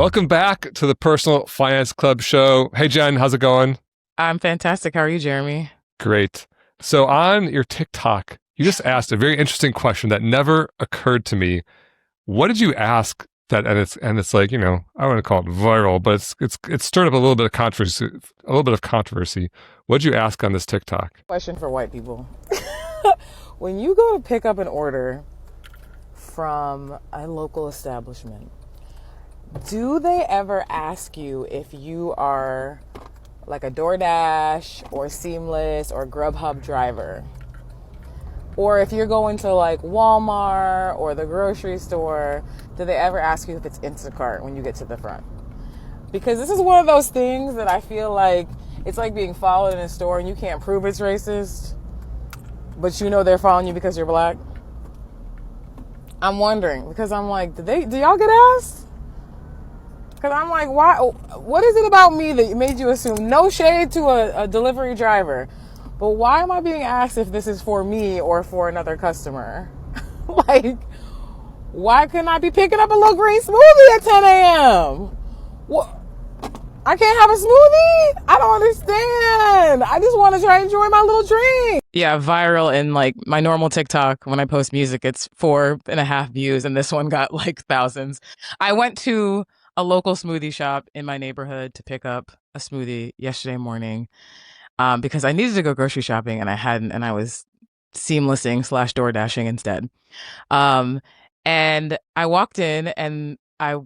Welcome back to the Personal Finance Club show. Hey, Jen, how's it going? I'm fantastic. How are you, Jeremy? Great. So on your TikTok, you just asked a very interesting question that never occurred to me. What did you ask that, and it's like, I want to call it viral, but it's stirred up a little bit of controversy, What did you ask on this TikTok? Question for white people. When you go to pick up an order from a local establishment, do they ever ask you if you are like a DoorDash or Seamless or Grubhub driver? Or if you're going to like Walmart or the grocery store, do they ever ask you if it's Instacart when you get to the front? Because this is one of those things that I feel like it's like being followed in a store and you can't prove it's racist, but you know they're following you because you're black. I'm wondering, because I'm like, do y'all get asked? Because I'm like, why? What is it about me that made you assume? No shade to a delivery driver, but why am I being asked if this is for me or for another customer? Like, why couldn't I be picking up a little green smoothie at 10 a.m.? What? I can't have a smoothie? I don't understand. I just want to try and enjoy my little drink. Yeah, viral in like my normal TikTok when I post music, it's 4.5 views, and this one got like thousands. I went to a local smoothie shop in my neighborhood to pick up a smoothie yesterday morning because I needed to go grocery shopping and I hadn't, and I was seamlessing / DoorDashing instead. And I walked in and I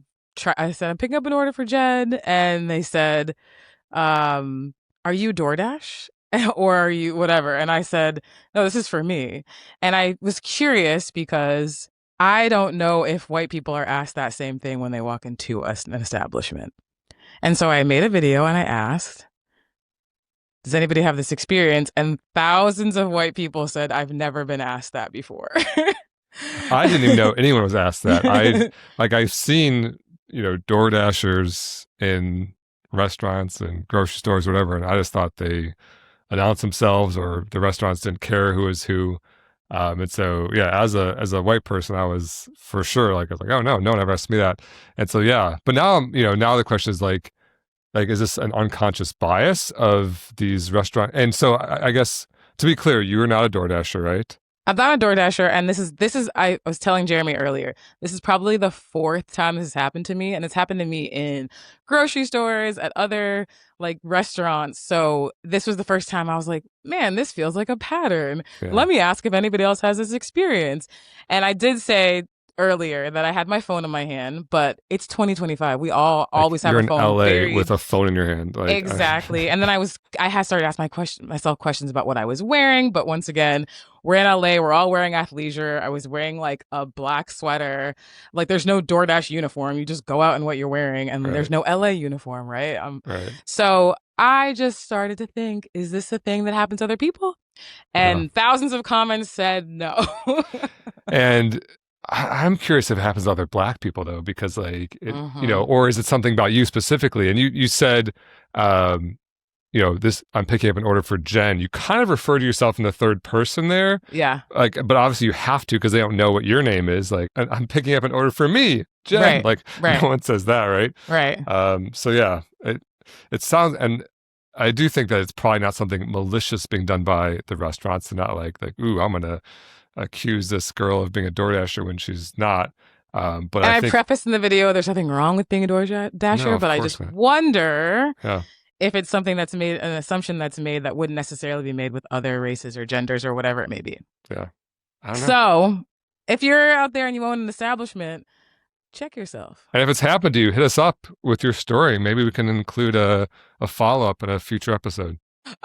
said, I'm picking up an order for Jen. And they said, are you DoorDash? Or are you whatever? And I said, no, this is for me. And I was curious because I don't know if white people are asked that same thing when they walk into an establishment. And so I made a video and I asked, does anybody have this experience? And thousands of white people said, I've never been asked that before. I didn't even know anyone was asked that. I've seen, DoorDashers in restaurants and grocery stores, whatever, and I just thought they announced themselves or the restaurants didn't care who was who. And so, yeah, as a white person, I was for sure I was like, oh no one ever asked me that. And so, yeah, but now now the question is like, is this an unconscious bias of these restaurants? And so I guess to be clear, you are not a DoorDasher, right? I'm not a DoorDasher, and this is I was telling Jeremy earlier, this is probably the 4th time this has happened to me, and it's happened to me in grocery stores, at other like restaurants. So this was the first time I was like, man, this feels like a pattern. Yeah. Let me ask if anybody else has this experience. And I did say earlier that I had my phone in my hand, but it's 2025. We all always have a phone. You're in LA with a phone in your hand. Exactly. And then I had started asking myself questions about what I was wearing. But once again, we're in LA. We're all wearing athleisure. I was wearing like a black sweater. Like there's no DoorDash uniform. You just go out in what you're wearing. And there's no LA uniform, right? Right. So I just started to think, is this a thing that happens to other people? And thousands of comments said no. And I'm curious if it happens to other black people though, because or is it something about you specifically? And you said, this, I'm picking up an order for Jen. You kind of refer to yourself in the third person there. Yeah. But obviously you have to, because they don't know what your name is. Like, I'm picking up an order for me, Jen. Right. No one says that, right? Right. So yeah, it sounds, and I do think that it's probably not something malicious being done by the restaurants, and not like, ooh, I'm going to accuse this girl of being a DoorDasher when she's not. But I think, prefaced in the video, there's nothing wrong with being a DoorDasher, but I just wonder if it's something that's made, an assumption that's made that wouldn't necessarily be made with other races or genders or whatever it may be. Yeah. I don't know. So if you're out there and you own an establishment, check yourself. And if it's happened to you, hit us up with your story. Maybe we can include a follow-up in a future episode.